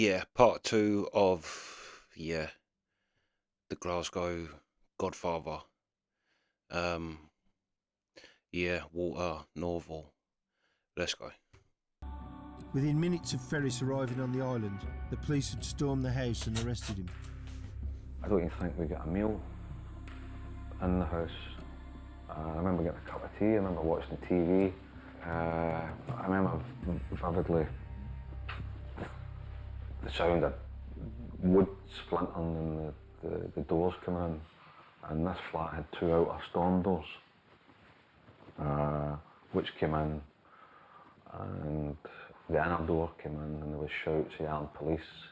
Yeah, part two of the Glasgow Godfather. Um, Walter Norval. Let's go. Within minutes of Ferris arriving on the island, the police had stormed the house and arrested him. I don't even think we got a meal in the house. I remember getting a cup of tea, I remember watching the TV. I remember vividly the sound of wood splintering and the doors coming in. And this flat had two outer storm doors, which came in, and the inner door came in, and there was shouts of armed police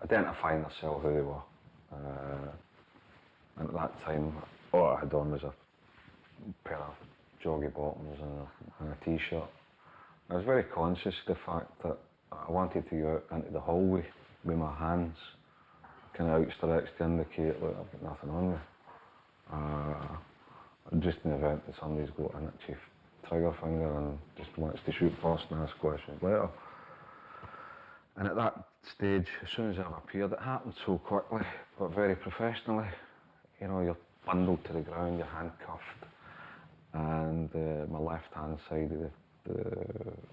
identifying themselves who they were. And at that time, all I had on was a pair of joggy bottoms and a t-shirt. I was very conscious of the fact that I wanted to go out into the hallway with my hands kind of outstretched to indicate, look, I've got nothing on me. Just in the event that somebody's got an itchy trigger finger and just wants to shoot first and ask questions later. And at that stage, as soon as I appeared, it happened so quickly, but very professionally. You know, you're bundled to the ground, you're handcuffed, and my left-hand side of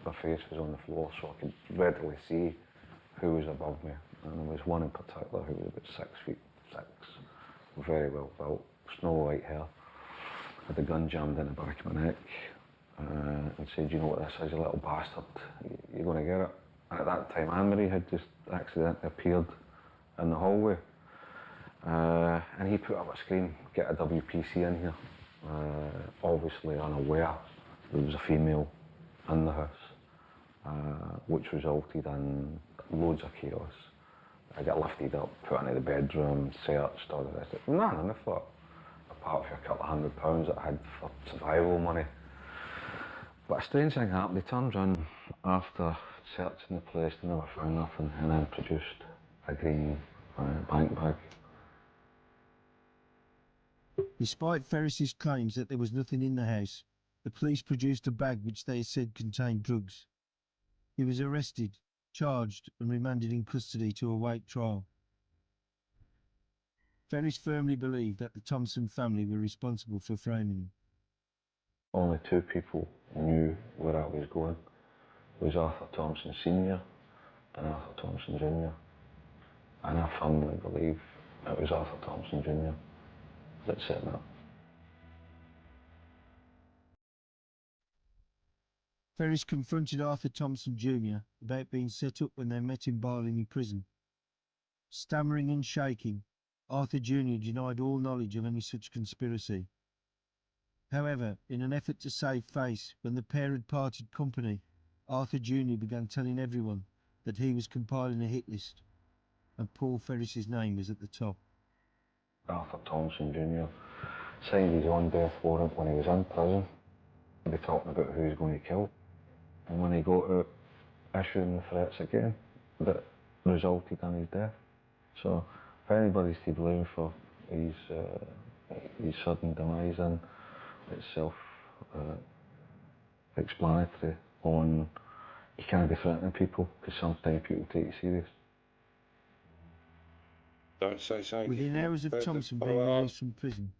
the face was on the floor, so I could readily see who was above me. And there was one in particular who was about 6'6", very well built, snow white hair, had a gun jammed in the back of my neck, and said, you know what this is, you little bastard, you're going to get it. And at that time, Anne-Marie had just accidentally appeared in the hallway. And he put up a screen, get a WPC in here, obviously unaware there was a female in the house, which resulted in loads of chaos. I got lifted up, put into the bedroom, searched, all of this. None of it, apart from a couple of £100 that I had for survival money. But a strange thing happened. He turned round after searching the place, they never found nothing, and then produced a green bank bag. Despite Ferris's claims that there was nothing in the house, the police produced a bag which they said contained drugs. He was arrested, charged and remanded in custody to await trial. Ferris firmly believed that the Thompson family were responsible for framing him. Only two people knew where I was going. It was Arthur Thompson Sr. and Arthur Thompson Jr. And I firmly believe it was Arthur Thompson Jr. that set me up. Ferris confronted Arthur Thompson Jr. about being set up when they met in Barlinnie prison. Stammering and shaking, Arthur Jr. denied all knowledge of any such conspiracy. However, in an effort to save face, when the pair had parted company, Arthur Jr. began telling everyone that he was compiling a hit list, and Paul Ferris's name was at the top. Arthur Thompson Jr. signed his own death warrant when he was in prison. They talking about who he was going to kill. And when he got out, issuing the threats again, that resulted in his death. So if anybody's to blame for his sudden demise, then it's self-explanatory on you can't be threatening people because sometimes people take you serious. Don't say something. Within hours of Thompson being released from prison,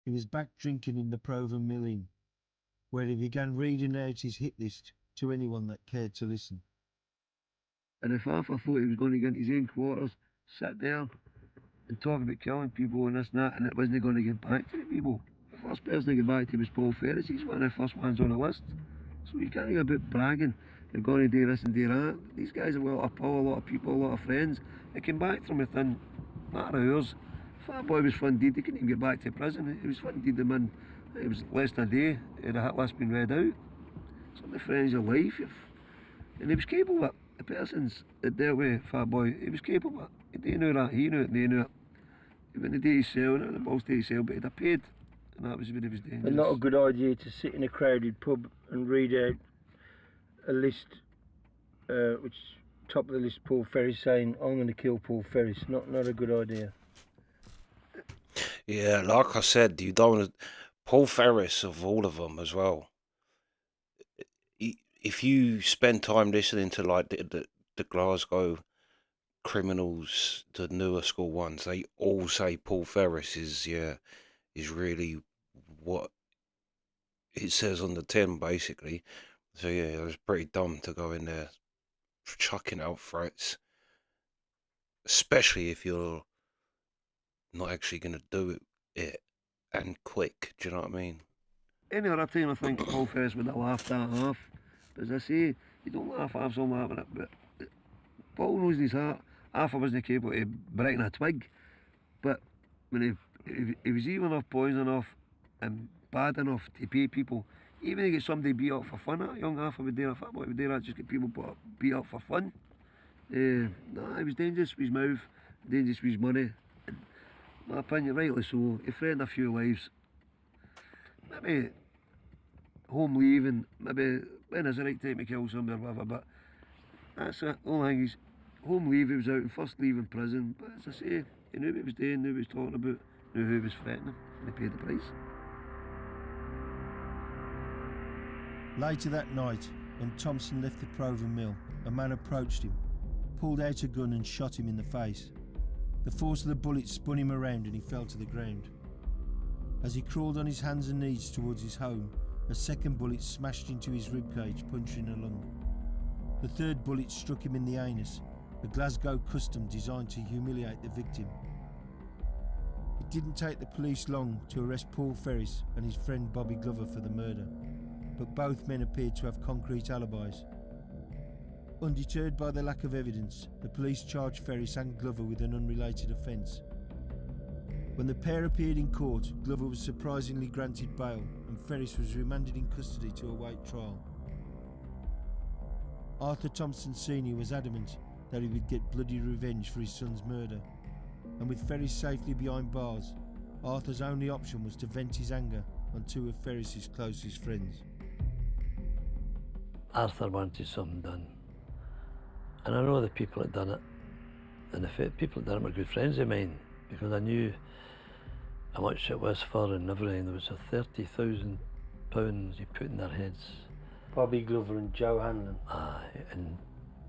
he was back drinking in the Proven Mill Inn, where he began reading out his hit list to anyone that cared to listen. And if Arthur thought he was going to get into his own quarters, sit there and talk about killing people and this and that, and it wasn't going to get back to the people. The first person to get back to him was Paul Ferris. He's one of the first ones on the list. So you can't go about bragging, they're going to do this and do that. These guys have got a power, a lot of people, a lot of friends. They came back from within a matter of hours. Fat Boy was funded, he couldn't even get back to prison. He was funded them in, it was less than a day, the hit list been read out. Some of the friends of life, and he was capable of it. The persons that dealt with Fat Boy, he was capable of it. They knew that, he knew it, they knew it. He went to do his cell, not the balls to his cell, but he'd have paid, and that was when he was dangerous. And not a good idea to sit in a crowded pub and read out a list, which top of the list, Paul Ferris saying, I'm going to kill Paul Ferris. Not a good idea. Yeah, like I said, you don't want to... Paul Ferris, of all of them as well. If you spend time listening to like the Glasgow criminals, the newer school ones, they all say Paul Ferris is really what it says on the tin, basically. So yeah, it was pretty dumb to go in there chucking out threats, especially if you're not actually going to do it and quick. Do you know what I mean? Any other time I think Paul Ferris would have laughed that off. But as I say, you don't laugh off something happening. But Paul knows in his heart, Arthur wasn't capable of breaking a twig. But when he was evil enough, poison enough, and bad enough to pay people, even to get somebody beat up for fun, that young Arthur would do that, he would do that, just get people beat up for fun. Nah, he was dangerous with his mouth, dangerous with his money. In my opinion, rightly so. He threatened a few lives. Maybe home leaving, maybe when is the right time to kill somebody or whatever, but that's the only thing is home leave, he was out and first leaving prison, but as I say, he knew what he was doing, knew what he was talking about, knew who he was threatening, and he paid the price. Later that night, when Thompson left the Proven Mill, a man approached him, pulled out a gun and shot him in the face. The force of the bullet spun him around and he fell to the ground. As he crawled on his hands and knees towards his home, a second bullet smashed into his ribcage, puncturing a lung. The third bullet struck him in the anus, a Glasgow custom designed to humiliate the victim. It didn't take the police long to arrest Paul Ferris and his friend Bobby Glover for the murder, but both men appeared to have concrete alibis. Undeterred by the lack of evidence, the police charged Ferris and Glover with an unrelated offence. When the pair appeared in court, Glover was surprisingly granted bail and Ferris was remanded in custody to await trial. Arthur Thompson Sr. was adamant that he would get bloody revenge for his son's murder, and with Ferris safely behind bars, Arthur's only option was to vent his anger on two of Ferris's closest friends. Arthur wanted something done, and I know the people that done it, and the people that done it were good friends of mine, because I knew how much it was for and everything. There was a £30,000 he put in their heads. Bobby Glover and Joe Hanlon. Aye, and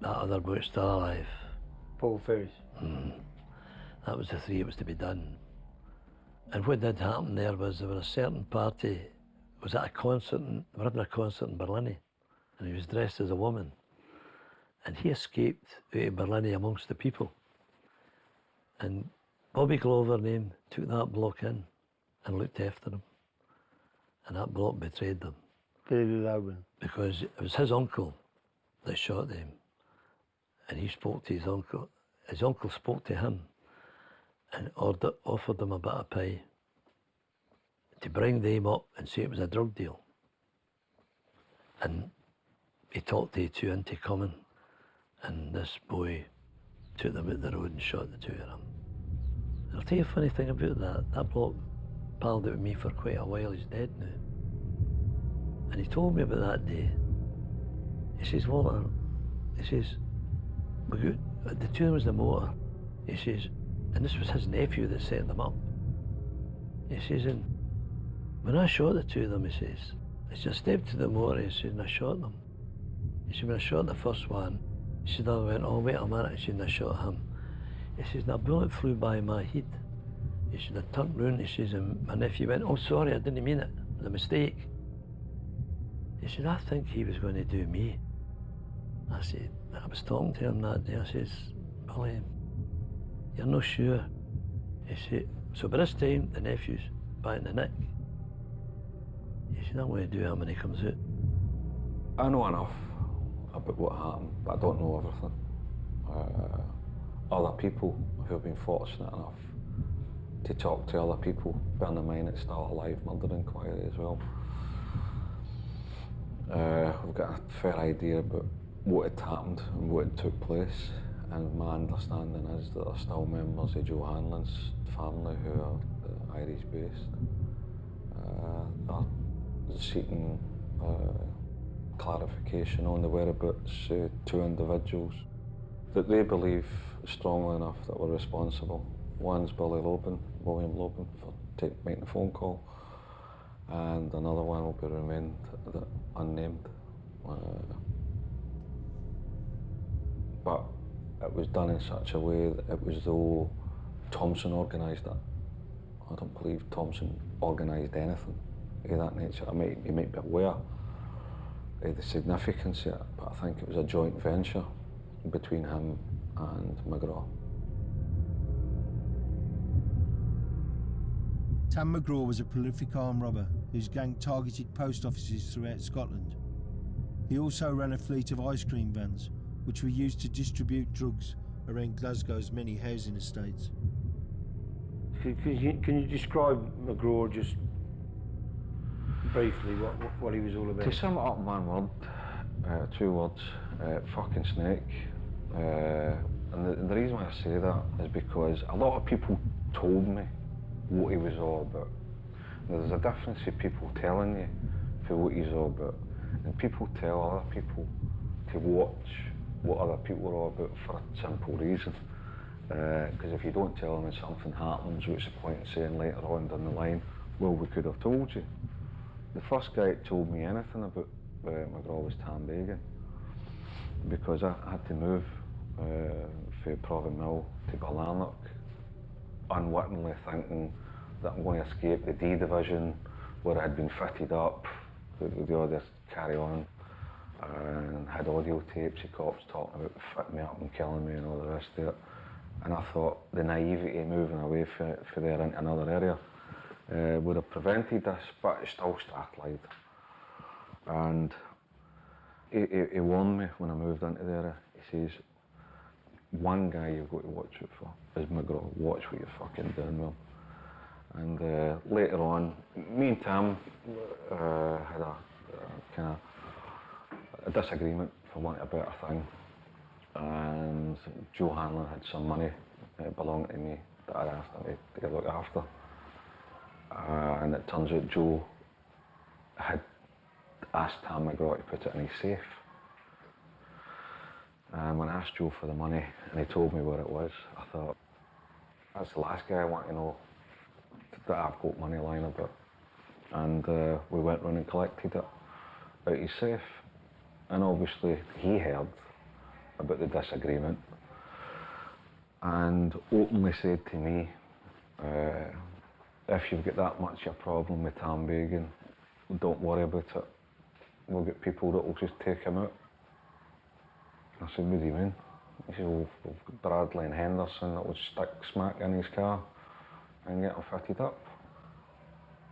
that other boy's still alive. Paul Ferris. That was the three that was to be done. And what did happen there was a certain party was at a concert, they were having a concert in Berlin, and he was dressed as a woman. And he escaped out of Berlin amongst the people. And Bobby Glover name took that block in and looked after him. And that block betrayed them. Billy Logan. Because it was his uncle that shot them. And he spoke to his uncle. His uncle spoke to him and offered them a bit of pie to bring them up and say it was a drug deal. And he talked the two into coming, and this boy took them out the road and shot the two of them. I'll tell you a funny thing about that. That bloke palled out with me for quite a while. He's dead now. And he told me about that day. He says, Walter, he says, we got, the two of them was the motor. He says, and this was his nephew that set them up. He says, and when I shot the two of them, he says, I stepped to the motor, he said, and I shot them. He said, when I shot the first one, he said, I went, oh, wait a minute, he said, and I shot him. He says, and a bullet flew by my head. He said, I turned round, he says, and my nephew went, oh, sorry, I didn't mean it. It was a mistake. He said, I think he was going to do me. I said, I was talking to him that day. I says, Billy, you're not sure. He said, so by this time, the nephew's back in the nick. He said, I'm going to do him when he comes out. I know enough about what happened, but I don't know everything. Other people who have been fortunate enough to talk to other people, bear in mind it's still a live murder inquiry as well. We've got a fair idea about what had happened and what had took place, and my understanding is that there are still members of Joe Hanlon's family who are Irish based. Are seeking clarification on the whereabouts of two individuals that they believe strongly enough that were responsible. One's William Loban, for making the phone call, and another one will be remained unnamed. But it was done in such a way that it was though Thompson organised it. I don't believe Thompson organised anything of that nature. You might be aware of the significance of it, but I think it was a joint venture between him and McGraw. Tam McGraw was a prolific armed robber whose gang targeted post offices throughout Scotland. He also ran a fleet of ice cream vans, which were used to distribute drugs around Glasgow's many housing estates. Can you describe McGraw just briefly, what he was all about? To sum it up in one word, 2 words, fucking snake. And the reason why I say that is because a lot of people told me what he was all about. Now, there's a difference between people telling you for what he's all about, and people tell other people to watch what other people are all about for a simple reason. Because if you don't tell them and something happens, what's the point in saying later on down the line, well, we could have told you. The first guy that told me anything about McGraw was Tam Bagan, because I had to move from Provan Mill to Glenarnock, unwittingly thinking that I'm going to escape the D division where I had been fitted up with the others carry on, and had audio tapes of cops talking about fitting me up and killing me and all the rest of it. And I thought the naivety of moving away from there into another area would have prevented this, but it still started. And he warned me when I moved into the area. He says, one guy you've got to watch out for is McGraw. Watch what you're fucking doing with him. And later on, me and Tam had a kind of a disagreement, for want of a better thing. And Joe Hanlon had some money belonging to me that I asked him to look after. And it turns out Joe had asked Tam McGraw to put it in his safe. And when I asked Joe for the money and he told me where it was, I thought, that's the last guy I want to know that I've got money lying about. And we went round and collected it out his safe. And obviously he heard about the disagreement and openly said to me, if you've got that much of a problem with Tam Bagan, don't worry about it. We'll get people that will just take him out. I said, what do you mean? He said, well, we've got Bradley and Henderson that would stick smack in his car and get him fitted up.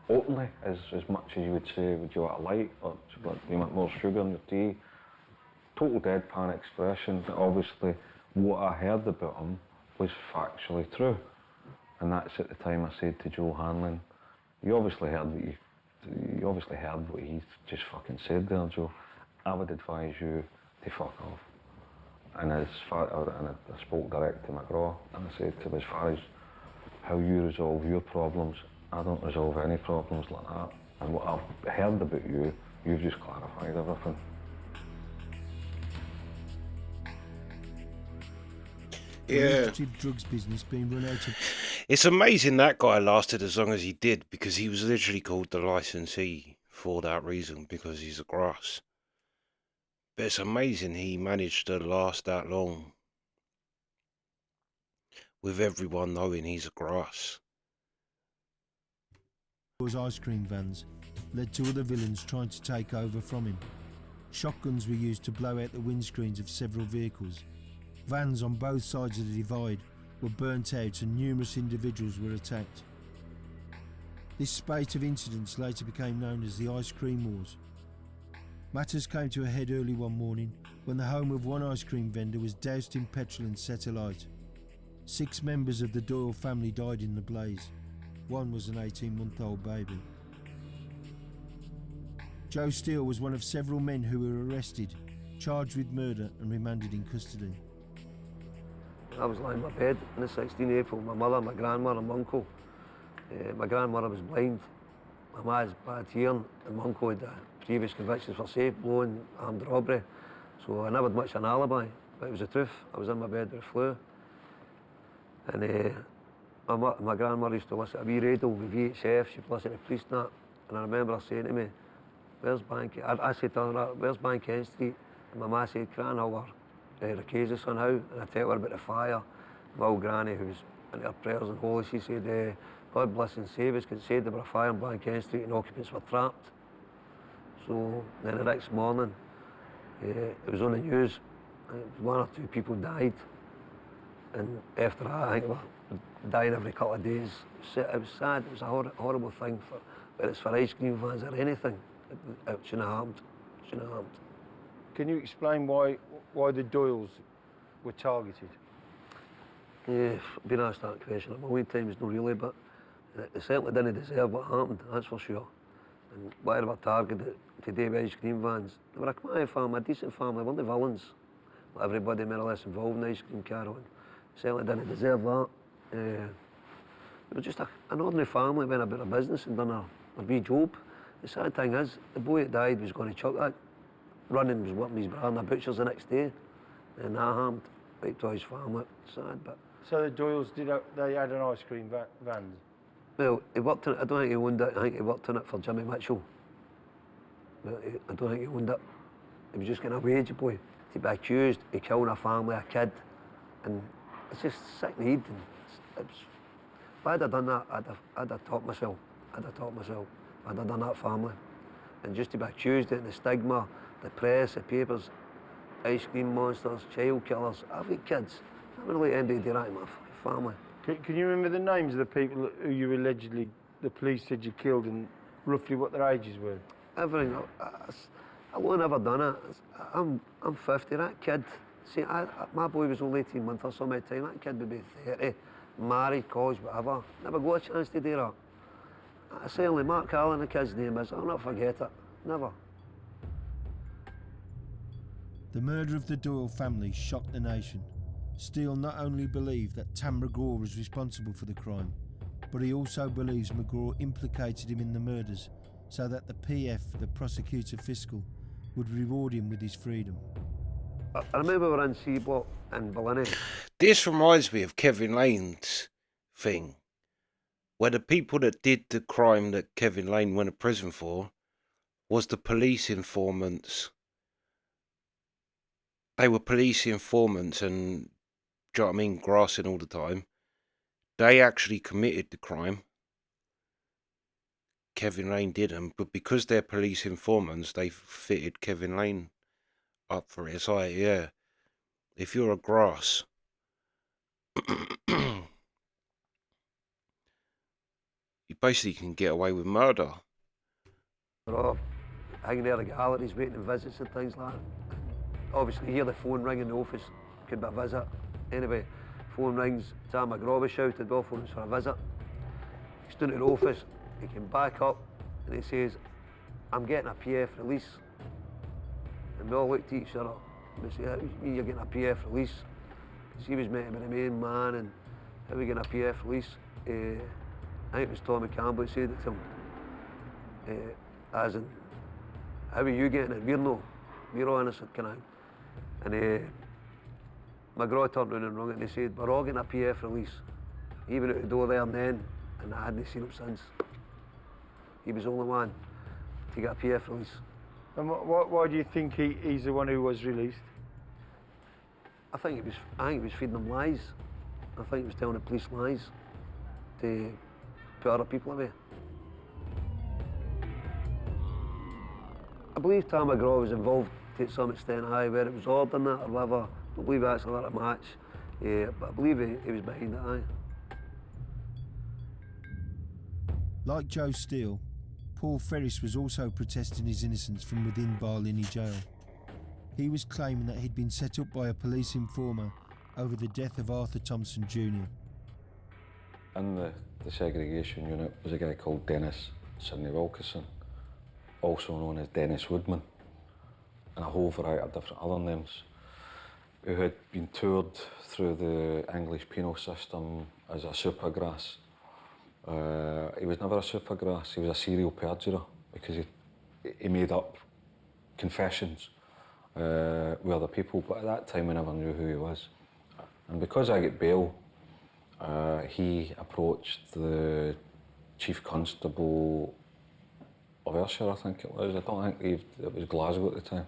Openly, as much as you would say, would you like a light, or do you want more sugar in your tea? Total deadpan expression, but obviously what I heard about him was factually true. And that's at the time I said to Joe Hanlon, you obviously heard what he just fucking said there, Joe. I would advise you to fuck off. And I spoke direct to McGraw, and I said to him, as far as how you resolve your problems, I don't resolve any problems like that. And what I've heard about you, you've just clarified everything. Yeah. Drugs business being run out of. It's amazing that guy lasted as long as he did, because he was literally called the licensee for that reason, because he's a grass. But it's amazing he managed to last that long with everyone knowing he's a grass. Those ice cream vans led to other villains trying to take over from him. Shotguns were used to blow out the windscreens of several vehicles. Vans on both sides of the divide were burnt out and numerous individuals were attacked. This spate of incidents later became known as the Ice Cream Wars. Matters came to a head early one morning when the home of one ice cream vendor was doused in petrol and set alight. 6 members of the Doyle family died in the blaze. One was an 18-month-old baby. Joe Steele was one of several men who were arrested, charged with murder and remanded in custody. I was lying in my bed on the 16th April, my mother, my grandmother and my uncle. My grandmother was blind, my ma has bad hearing, and my uncle had previous convictions for safe blowing, armed robbery. So I never had much of an alibi, but it was the truth. I was in my bed with the flu. And my grandmother used to listen to a wee radio with VHF, she'd listen to police and that. And I remember her saying to me, where's Bank? I said to her, where's Bank End Street? And my ma said, Cranhiller. Rickases somehow, and I tell her about the fire. My old granny, who was into her prayers and holy, she said, God bless and save us, because it said there were a fire in Blankend Street and occupants were trapped. So then the next morning, it was on the news, one or two people died, and after that, I think they were dying every couple of days. It was sad, it was a horrible thing, whether it's for ice cream vans or anything, it shouldn't have happened. Shouldn't have happened. Can you explain why the Doyles were targeted? Yeah, been asked that question a million times, not really, but they certainly didn't deserve what happened, that's for sure. And why they were targeted today with ice cream vans, they were a quiet family, a decent family, they weren't the villains. Like everybody more or less involved in the ice cream carrying. Certainly didn't deserve that. They were just an ordinary family, went about their business and done their wee job. The sad thing is, the boy that died was going to chuck that, running, was working his brother in the butcher's the next day, and that happened right to his family. Sad, but. So the Doyles they had an ice cream van? Well, he worked in it, I don't think he owned it, I think he worked in it for Jimmy Mitchell. But I don't think he owned it. He was just getting a wage, boy. To be accused of killing a family, a kid, and it's just sick need. And if I'd have done that, I'd have taught myself. I'd have done that family. And just to be accused of it, the stigma, the press, the papers, ice cream monsters, child killers, I've got kids. I wouldn't let anybody do that to my family. Can you remember the names of the people who you allegedly, the police said you killed, and roughly what their ages were? Everything. I won't ever done it. I'm 50. That kid, see, my boy was only 18 months or so my time. That kid would be 30, married, college, whatever. Never got a chance to do that. I certainly, Mark Allen, the kid's name is. I'll not forget it. Never. The murder of the Doyle family shocked the nation. Steele not only believed that Tam McGraw was responsible for the crime, but he also believes McGraw implicated him in the murders so that the PF, the prosecutor fiscal, would reward him with his freedom. I remember we were in C Block in Ballina. This reminds me of Kevin Lane's thing, where the people that did the crime that Kevin Lane went to prison for was the police informants. They were police informants and, do you know what I mean, grassing all the time. They actually committed the crime. Kevin Lane didn't, but because they're police informants, they fitted Kevin Lane up for it. It's like, yeah, if you're a grass, you basically can get away with murder. We're all hanging there in the galleries, waiting in visits and things like that. Obviously, you hear the phone ring in the office, could be a visit. Anyway, phone rings, Tam McGraw was shouted off when it was for a visit. He stood at the office, he came back up and he says, I'm getting a PF release. And we all looked at each other and we said, how do you mean you're getting a PF release? Because he was meant to be the main man, and how are we getting a PF release? I think it was Tommy Campbell who said it to him. As in, how are you getting it? We're all innocent, kind of. And McGraw turned around and rung it and he said, we're all getting a PF release. He went out the door there and then, and I hadn't seen him since. He was the only one to get a PF release. And why do you think he's the one who was released? I think he was feeding them lies. I think he was telling the police lies to put other people away. I believe Tam McGraw was involved to some extent, where it was ordered and that or whatever. I don't believe that's a lot of match, but I believe he was behind it, Like Joe Steele, Paul Ferris was also protesting his innocence from within Barlinnie jail. He was claiming that he'd been set up by a police informer over the death of Arthur Thompson Jr. In the segregation unit was a guy called Dennis Sidney Wilkinson, also known as Dennis Woodman, and a whole variety of different other names, who had been toured through the English penal system as a supergrass. He was never a supergrass, he was a serial perjurer because he made up confessions with other people, but at that time I never knew who he was. And because I got bail, he approached the Chief Constable of Ayrshire, I think it was. I don't think it was Glasgow at the time.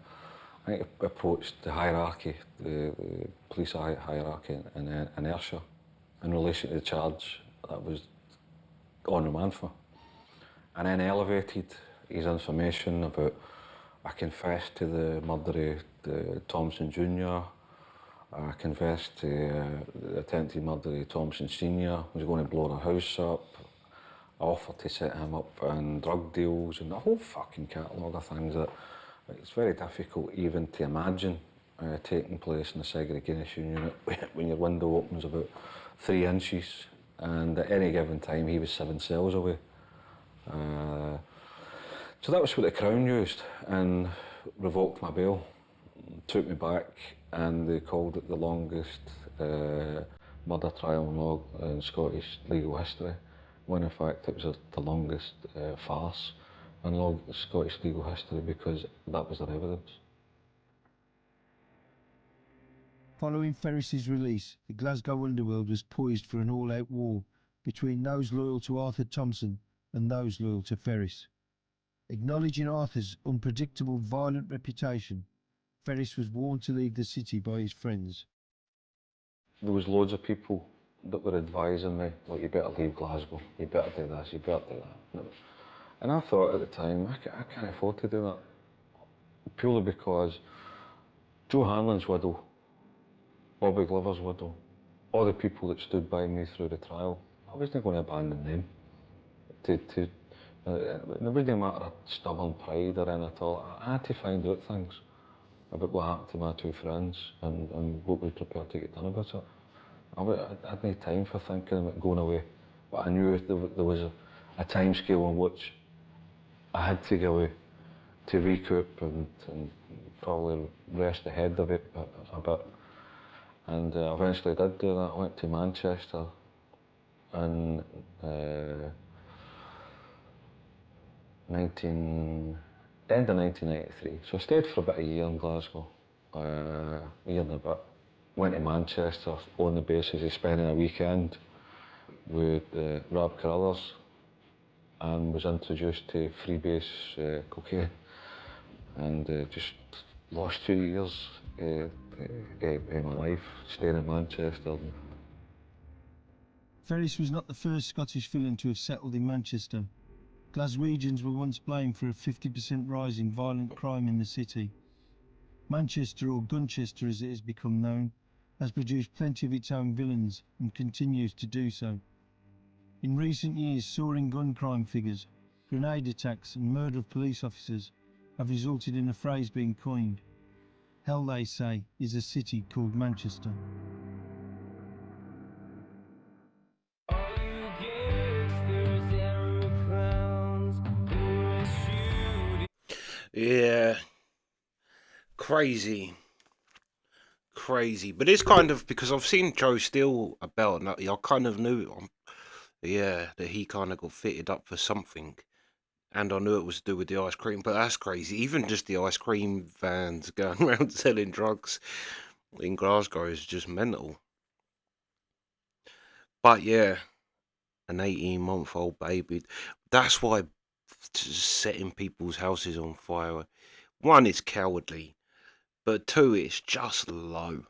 I think it approached the hierarchy, the police hierarchy in Ayrshire in relation to the charge that was on remand for. And then elevated his information about, I confessed to the murder of the Thompson Jr., I confessed to the attempted murder of Thompson Sr., was going to blow the house up, I offered to set him up in drug deals and a whole fucking catalogue of things that it's very difficult even to imagine taking place in a segregation unit when your window opens about 3 inches and at any given time he was 7 cells away. So that was what the Crown used and revoked my bail, took me back, and they called it the longest murder trial in Scottish legal history, when in fact it was the longest farce in Scottish legal history because that was their evidence. Following Ferris's release, the Glasgow underworld was poised for an all-out war between those loyal to Arthur Thompson and those loyal to Ferris. Acknowledging Arthur's unpredictable, violent reputation, Ferris was warned to leave the city by his friends. There was loads of people that were advising me, like, you better leave Glasgow, you better do this, you better do that. And I thought at the time, I can't afford to do that. Purely because Joe Hanlon's widow, Bobby Glover's widow, all the people that stood by me through the trial, I wasn't going to abandon them. It wasn't a matter of stubborn pride or anything at all. I had to find out things about what happened to my 2 friends and what we were prepared to get done about it. I had no time for thinking about going away, but I knew there was a time scale on which I had to go away to recoup and probably rest the head of it a bit. And eventually did do that. I went to Manchester in end of 1993. So I stayed for about a year in Glasgow, a year and a bit. Went to Manchester on the basis of spending a weekend with Rob Carruthers and was introduced to freebase cocaine and just lost 2 years in my life staying in Manchester. Ferris was not the first Scottish villain to have settled in Manchester. Glaswegians were once blamed for a 50% rise in violent crime in the city. Manchester, or Gunchester as it has become known, has produced plenty of its own villains and continues to do so. In recent years, soaring gun crime figures, grenade attacks and murder of police officers have resulted in a phrase being coined. Hell, they say, is a city called Manchester. Yeah, crazy. But it's kind of because I've seen Joe Steele about, and I kind of knew, yeah, that he kind of got fitted up for something, and I knew it was to do with the ice cream. But that's crazy. Even just the ice cream vans going around selling drugs in Glasgow is just mental. But yeah, an 18-month-old baby. That's why setting people's houses on fire, one, it's cowardly, but two, it's just low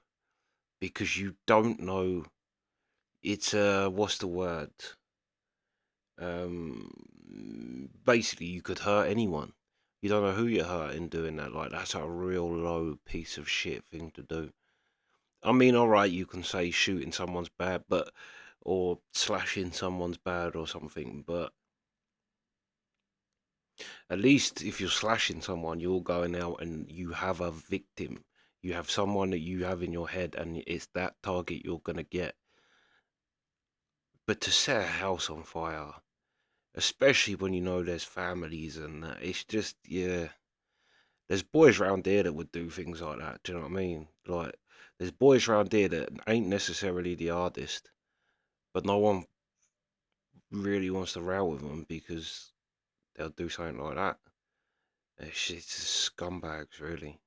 because you don't know. It's what's the word? Basically, you could hurt anyone. You don't know who you're hurting doing that. Like, that's a real low piece of shit thing to do. I mean, alright, you can say shooting someone's bad, but or slashing someone's bad or something, but at least if you're slashing someone, you're going out and you have a victim. You have someone that you have in your head, and it's that target you're gonna get. But to set a house on fire, especially when you know there's families and that, it's just, yeah. There's boys around here that would do things like that. Do you know what I mean? Like, there's boys around here that ain't necessarily the hardest, but no one really wants to row with them because they'll do something like that. It's just scumbags, really.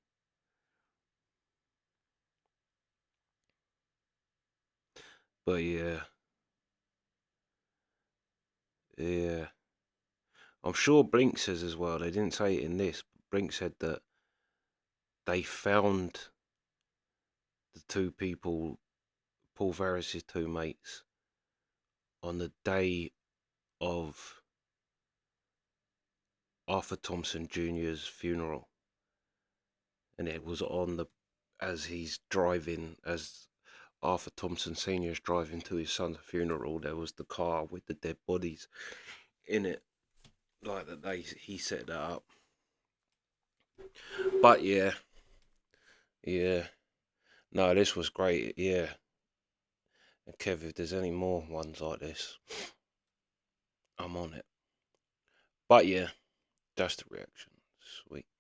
But yeah, yeah. I'm sure Blink says as well. They didn't say it in this, but Blink said that they found the two people, Paul Ferris's two mates, on the day of Arthur Thompson Jr.'s funeral, and it was on the as he's driving, as Arthur Thompson Sr.'s driving to his son's funeral. There was the car with the dead bodies in it, like that. He set that up. But yeah, no, this was great. Yeah, and Kev, if there's any more ones like this, I'm on it. But yeah, that's the reaction. Sweet.